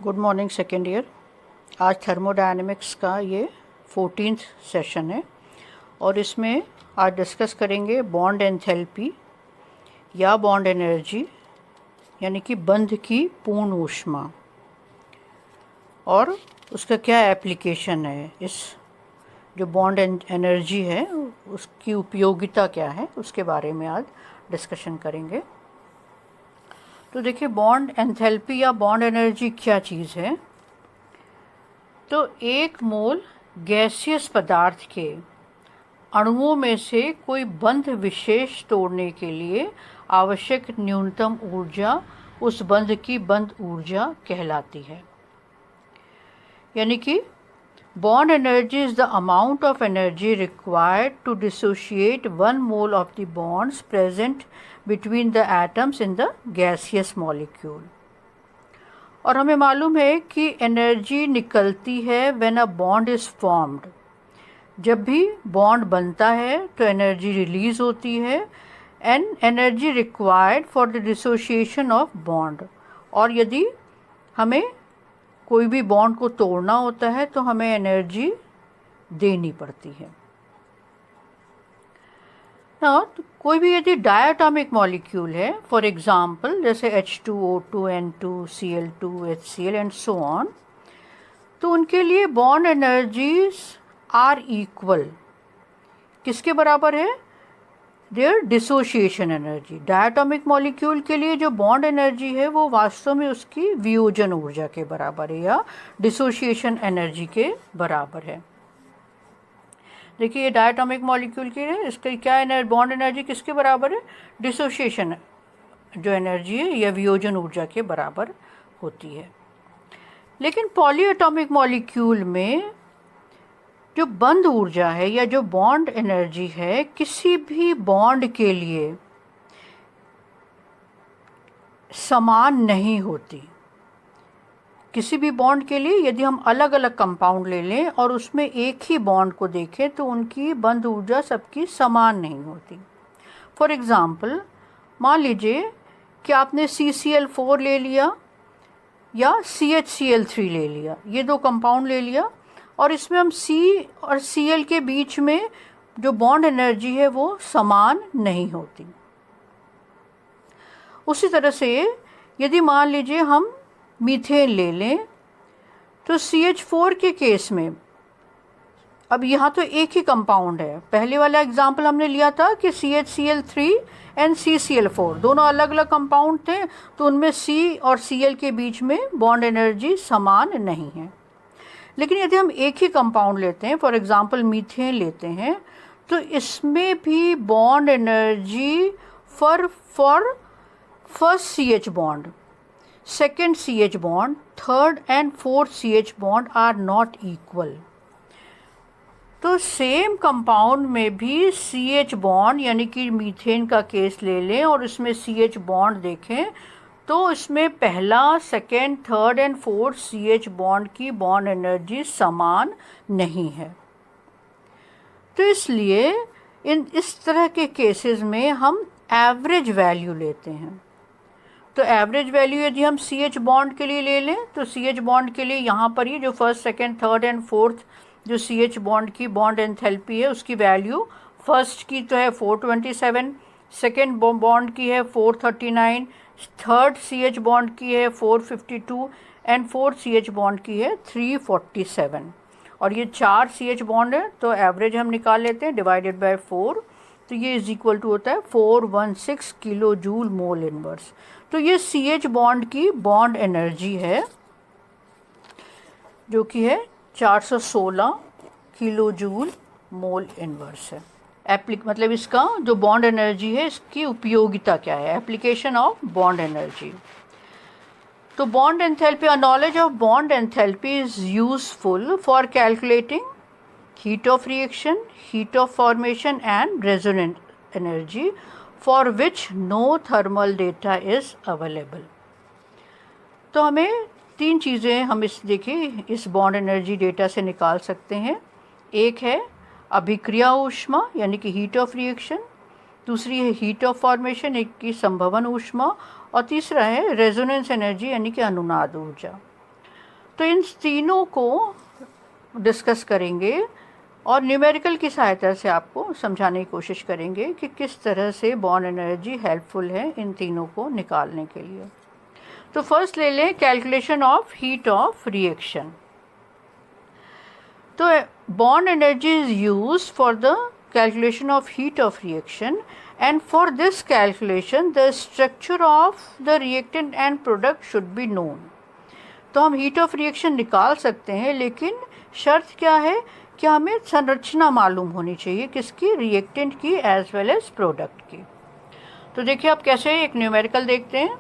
Good morning second year. आज thermodynamics का ये 14th सेशन है और इसमें आज डिस्कस करेंगे बॉन्ड एंथैल्पी या बॉन्ड एनर्जी यानी कि बंध की पूर्ण ऊष्मा और उसका क्या एप्लीकेशन है। इस जो बॉन्ड एनर्जी है उसकी उपयोगिता क्या है उसके बारे में आज डिस्कशन करेंगे। तो देखिए, बॉन्ड एंथैल्पी या बॉन्ड एनर्जी क्या चीज़ है। तो एक मोल गैसियस पदार्थ के अणुओं में से कोई बंध विशेष तोड़ने के लिए आवश्यक न्यूनतम ऊर्जा उस बंध की बंध ऊर्जा कहलाती है। यानी कि bond energy is the amount of energy required to dissociate 1 mole of the bonds present between the atoms in the gaseous molecule. और हमें मालूम है कि एनर्जी निकलती है when a bond is formed. जब भी बॉन्ड बनता है तो एनर्जी रिलीज होती है and energy required for the dissociation of bond. और यदि हमें कोई भी बॉन्ड को तोड़ना होता है तो हमें एनर्जी देनी पड़ती है ना। तो कोई भी यदि डायटॉमिक मॉलिक्यूल है, फॉर एग्जांपल जैसे H2O2 N2 Cl2 HCl and so on, तो उनके लिए बॉन्ड एनर्जीज आर इक्वल। किसके बराबर है? Their dissociation energy. Diatomic molecule के लिए जो बॉन्ड एनर्जी है वो वास्तव में उसकी वियोजन ऊर्जा के बराबर है या डिसोशिएशन एनर्जी के बराबर है। देखिए, ये डायटॉमिक मॉलिक्यूल की है, इसका क्या बॉन्ड एनर्जी किसके बराबर है? डिसोशिएशन जो एनर्जी है या वियोजन ऊर्जा के बराबर होती है। लेकिन पॉलीएटॉमिक मॉलिक्यूल में जो बंध ऊर्जा है या जो बॉन्ड एनर्जी है किसी भी बॉन्ड के लिए समान नहीं होती। किसी भी बॉन्ड के लिए यदि हम अलग अलग कंपाउंड ले लें और उसमें एक ही बॉन्ड को देखें तो उनकी बंध ऊर्जा सबकी समान नहीं होती। फॉर एग्ज़ाम्पल, मान लीजिए कि आपने CCl4 ले लिया या CHCl3 ले लिया, ये दो कंपाउंड ले लिया और इसमें हम C और Cl के बीच में जो बॉन्ड एनर्जी है वो समान नहीं होती। उसी तरह से यदि मान लीजिए हम मीथेन ले लें तो CH4 के केस में, अब यहाँ तो एक ही कंपाउंड है। पहले वाला एग्जाम्पल हमने लिया था कि CHCl3 एंड CCl4 दोनों अलग अलग कंपाउंड थे, तो उनमें C और Cl के बीच में बॉन्ड एनर्जी समान नहीं है। लेकिन यदि हम एक ही कंपाउंड लेते हैं, फॉर एग्जांपल मीथेन लेते हैं, तो इसमें भी bond energy for first CH bond, second CH bond, third and fourth CH bond are not equal. तो सेम कंपाउंड में भी CH बॉन्ड यानी कि मीथेन का केस ले लें और इसमें CH बॉन्ड देखें तो इसमें पहला, second, third and fourth CH bond की बॉन्ड एनर्जी समान नहीं है। तो इसलिए इस तरह के केसेस में हम एवरेज वैल्यू लेते हैं। तो एवरेज वैल्यू यदि हम CH बॉन्ड के लिए ले लें तो CH बॉन्ड के लिए यहाँ पर ये जो first, second, third and fourth जो CH बॉन्ड की बॉन्ड एंथैल्पी है उसकी वैल्यू फर्स्ट की तो है 427, सेकेंड बॉन्ड की है 439, थर्ड CH बॉन्ड की है 452 एंड फोर्थ CH बॉन्ड की है 347। और ये 4 CH बॉन्ड है तो एवरेज हम निकाल लेते हैं डिवाइडेड बाय 4, तो ये इज इक्वल टू होता है 416 किलो जूल मोल इनवर्स। तो ये CH बॉन्ड की बॉन्ड एनर्जी है जो कि है 416 किलो जूल मोल इनवर्स है। मतलब इसका जो बॉन्ड एनर्जी है इसकी उपयोगिता क्या है, एप्लीकेशन ऑफ बॉन्ड एनर्जी। तो bond enthalpy, a knowledge of bond enthalpy is useful for calculating heat of reaction, heat of formation and resonance energy for which no thermal data is available। तो हमें तीन चीज़ें हम इस bond energy data से निकाल सकते हैं। एक है अभिक्रिया ऊष्मा यानी कि हीट ऑफ रिएक्शन, दूसरी है हीट ऑफ फॉर्मेशन एक की संभवन ऊष्मा और तीसरा है रेजोनेंस एनर्जी यानी कि अनुनाद ऊर्जा। तो इन तीनों को डिस्कस करेंगे और न्यूमेरिकल की सहायता से आपको समझाने की कोशिश करेंगे कि किस तरह से बॉन्ड एनर्जी हेल्पफुल है इन तीनों को निकालने के लिए। तो फर्स्ट ले लें calculation of heat of reaction. तो bond energy is used for the calculation of heat of reaction, and for this calculation the structure of the reactant and product should be known। तो हम heat of reaction निकाल सकते हैं, लेकिन शर्त क्या है कि हमें संरचना मालूम होनी चाहिए किसकी, रिएक्टेंट की एज वेल एज प्रोडक्ट की। तो देखिए आप कैसे एक न्यूमेरिकल देखते हैं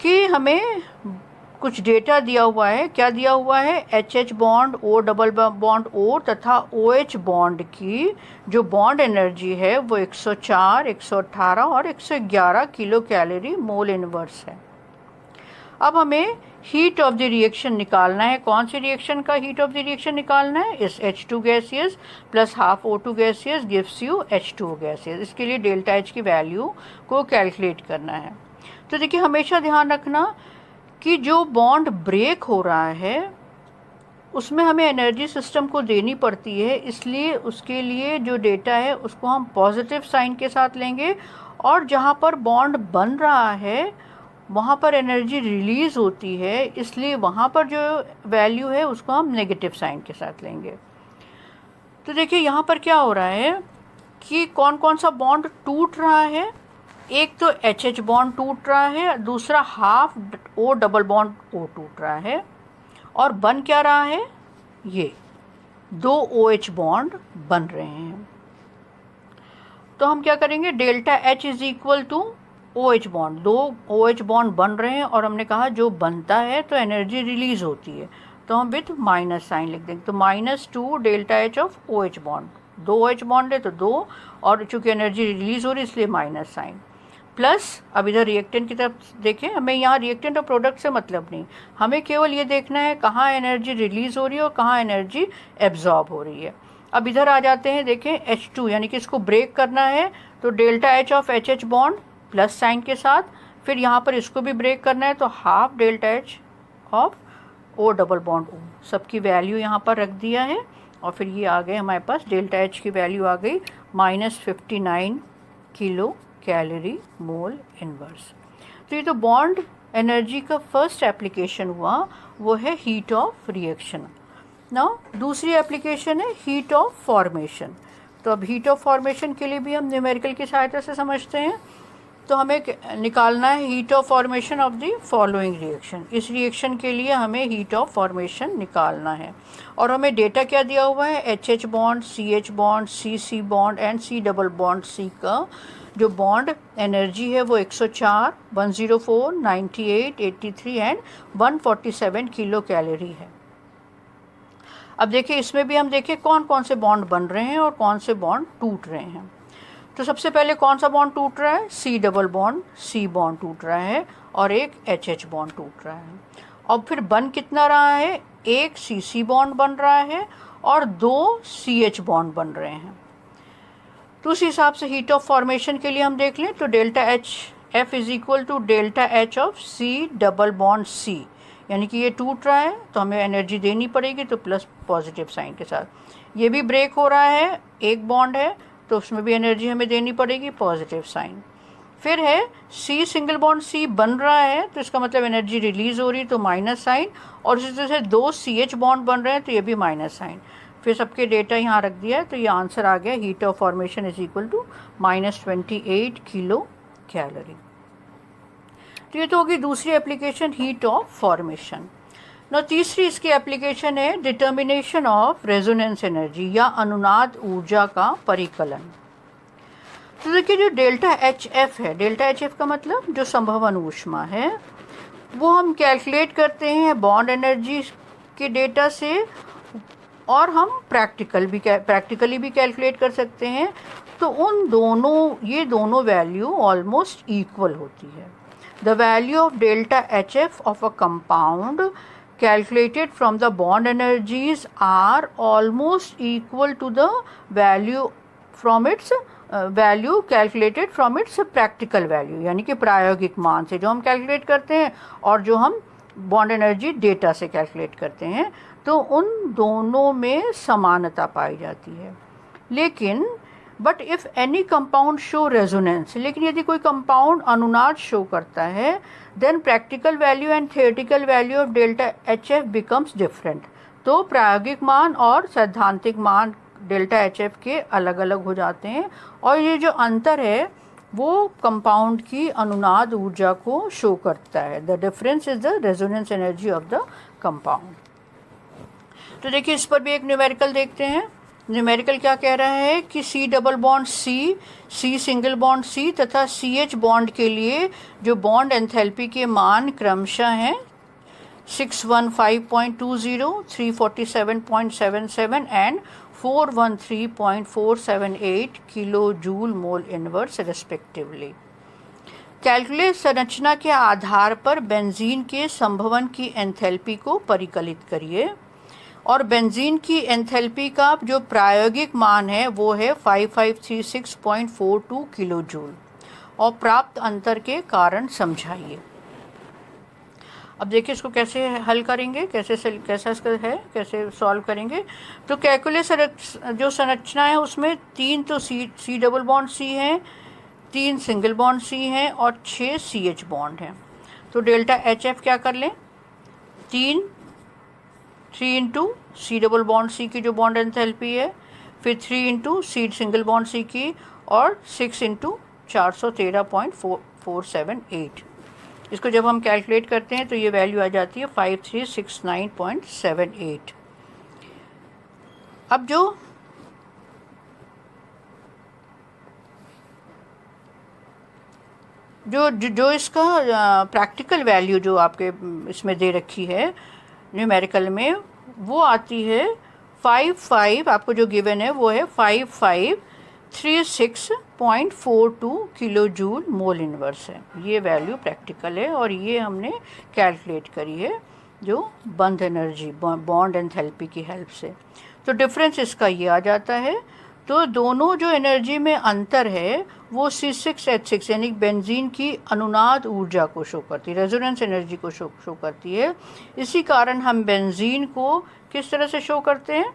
कि हमें कुछ डेटा दिया हुआ है। क्या दिया हुआ है, HH bond, O double bond O तथा OH बॉन्ड की जो बॉन्ड एनर्जी है वो 104, 118 और 111 किलो कैलोरी मोल इनवर्स है। अब हमें हीट ऑफ द रिएक्शन निकालना है। कौन सी रिएक्शन का हीट ऑफ द रिएक्शन निकालना है, इस H2 gaseous plus half O2 gaseous gives you H2O gaseous. इसके लिए डेल्टा H की वैल्यू को कैलकुलेट करना है। तो देखिए हमेशा ध्यान रखना कि जो बॉन्ड ब्रेक हो रहा है उसमें हमें एनर्जी सिस्टम को देनी पड़ती है, इसलिए उसके लिए जो डेटा है उसको हम पॉजिटिव साइन के साथ लेंगे, और जहाँ पर बॉन्ड बन रहा है वहाँ पर एनर्जी रिलीज़ होती है, इसलिए वहाँ पर जो वैल्यू है उसको हम नेगेटिव साइन के साथ लेंगे। तो देखिए यहाँ पर क्या हो रहा है कि कौन कौन सा बॉन्ड टूट रहा है। एक तो HH बॉन्ड टूट रहा है, दूसरा half O double bond O टूट रहा है, और बन क्या रहा है, ये दो OH बॉन्ड बन रहे हैं। तो हम क्या करेंगे, delta H is equal to OH bond, दो OH बॉन्ड बन रहे हैं और हमने कहा जो बनता है तो एनर्जी रिलीज होती है, तो हम विथ माइनस साइन लिख देंगे। तो -2 delta H of OH bond, दो OH बॉन्ड है तो दो, और चूंकि एनर्जी रिलीज हो रही है इसलिए माइनस साइन, प्लस अब इधर रिएक्टेंट की तरफ देखें। हमें यहाँ रिएक्टेंट और प्रोडक्ट से मतलब नहीं, हमें केवल ये देखना है कहाँ एनर्जी रिलीज हो रही है और कहाँ एनर्जी एब्जॉर्ब हो रही है। अब इधर आ जाते हैं, देखें H2 यानी कि इसको ब्रेक करना है, तो delta H of HH bond plus sign के साथ, फिर यहाँ पर इसको भी ब्रेक करना है तो half delta H of O double bond O, सबकी वैल्यू यहाँ पर रख दिया है, और फिर ये आ गए हमारे पास डेल्टा H की वैल्यू आ गई -59 किलो कैलोरी मोल इनवर्स। तो ये तो बॉन्ड एनर्जी का फर्स्ट एप्लीकेशन हुआ, वो है हीट ऑफ रिएक्शन। नाउ दूसरी एप्लीकेशन है हीट ऑफ फॉर्मेशन। तो अब हीट ऑफ फॉर्मेशन के लिए भी हम न्यूमेरिकल की सहायता से समझते हैं। तो हमें निकालना है heat of formation of the following reaction. इस रिएक्शन के लिए हमें हीट ऑफ फॉर्मेशन निकालना है, और हमें डेटा क्या दिया हुआ है, HH bond, CH bond, CC bond and C double bond C का जो बॉन्ड एनर्जी है वो 104, 104, 98, 83 एंड 147 किलो कैलोरी है। अब देखिए इसमें भी हम देखें कौन कौन से बॉन्ड बन रहे हैं और कौन से बॉन्ड टूट रहे हैं। तो सबसे पहले कौन सा बॉन्ड टूट रहा है, C double bond C bond टूट रहा है, और एक HH बॉन्ड टूट रहा है। और फिर बन कितना रहा है, एक CC बॉन्ड बन रहा है और दो CH बॉन्ड बन रहे हैं। तो उस हिसाब से हीट ऑफ फॉर्मेशन के लिए हम देख लें, तो delta H F is equal to delta H of C double bond C, यानी कि ये टूट रहा है तो हमें एनर्जी देनी पड़ेगी, तो प्लस पॉजिटिव साइन के साथ। ये भी ब्रेक हो रहा है, एक बॉन्ड है तो उसमें भी एनर्जी हमें देनी पड़ेगी, पॉजिटिव साइन। फिर है C सिंगल बॉन्ड C बन रहा है तो इसका मतलब एनर्जी रिलीज हो रही है तो माइनस साइन, और इसी तरह से दो CH बॉन्ड बन रहे हैं तो ये भी माइनस साइन। फिर सबके डेटा यहाँ रख दिया है, तो ये आंसर आ गया heat of formation is equal to -28 kilo calorie. तो ये तो होगी दूसरी एप्लीकेशन हीट ऑफ फॉर्मेशन। ना तीसरी इसकी एप्लीकेशन है डिटर्मिनेशन ऑफ रेजोनेंस एनर्जी या अनुनाद ऊर्जा का परिकलन। तो देखिए जो डेल्टा HF है, डेल्टा HF का मतलब जो संभवन ऊष्मा है, वो हम कैलकुलेट करते हैं बॉन्ड एनर्जी के डेटा से, और हम प्रैक्टिकली भी कैलकुलेट कर सकते हैं। तो उन दोनों, ये दोनों वैल्यू ऑलमोस्ट इक्वल होती है। The value of delta HF of a compound calculated from the bond energies are almost equal to the value from its value calculated from its practical value, यानी कि प्रायोगिक मान से जो हम कैलकुलेट करते हैं और जो हम बॉन्ड एनर्जी डेटा से कैलकुलेट करते हैं, तो उन दोनों में समानता पाई जाती है। लेकिन but if any compound show resonance, लेकिन यदि कोई कंपाउंड अनुनाद शो करता है, then practical value and theoretical value of delta H F becomes different. तो प्रायोगिक मान और सैद्धांतिक मान डेल्टा एच एफ के अलग अलग हो जाते हैं, और ये जो अंतर है वो कंपाउंड की अनुनाद ऊर्जा को शो करता है। The difference is the resonance energy of the compound. तो देखिए इस पर भी एक न्यूमेरिकल देखते हैं। न्यूमेरिकल क्या कह रहा है कि C double bond C single bond C तथा CH बॉन्ड के लिए जो बॉन्ड एंथैल्पी के मान क्रमशः हैं 615.20, 347.77 and 413.478 kilo joule mole inverse respectively. Calculate संरचना के आधार पर बेंजीन के संभवन की एंथैल्पी को परिकलित करिए, और बेंजीन की एंथैल्पी का जो प्रायोगिक मान है वो है 5536.42 किलो जूल, और प्राप्त अंतर के कारण समझाइए। अब देखिए इसको कैसे हल करेंगे, कैसे सॉल्व करेंगे। तो कैलकुलेट जो संरचना है उसमें 3 तो C डबल बॉन्ड C है, 3 सिंगल बॉन्ड C हैं और 6 CH बॉन्ड हैं। तो डेल्टा HF क्या कर लें, 3 into C double bond C की जो बॉन्ड एंथैल्पी है, फिर 3 into C single bond C की, और 6 इंटू 413.478। इसको जब हम कैलकुलेट करते हैं तो ये वैल्यू आ जाती है 5369.78। अब जो इसका प्रैक्टिकल वैल्यू जो आपके इसमें दे रखी है न्यूमेरिकल में, वो आती है 55, आपको जो गिवन है वो है 5536.42 किलो जूल मोल इनवर्स है। ये वैल्यू प्रैक्टिकल है, और ये हमने कैलकुलेट करी है जो बंध एनर्जी बॉन्ड एंथैल्पी की हेल्प से। तो डिफरेंस इसका ये आ जाता है। तो दोनों जो एनर्जी में अंतर है वो C6H6 यानी बेंजीन की अनुनाद ऊर्जा को शो करती है, रेजोनेंस एनर्जी को शो करती है। इसी कारण हम बेंजीन को किस तरह से शो करते हैं,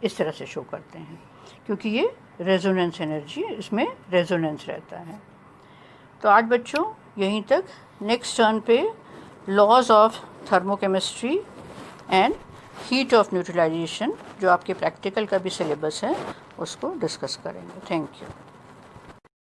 इस तरह से शो करते हैं, क्योंकि ये रेजोनेंस एनर्जी, इसमें रेजोनेंस रहता है। तो आज बच्चों यहीं तक। नेक्स्ट टर्न पे laws of thermochemistry and heat of neutralization, जो आपके प्रैक्टिकल का भी सिलेबस है, उसको डिस्कस करेंगे। Thank you.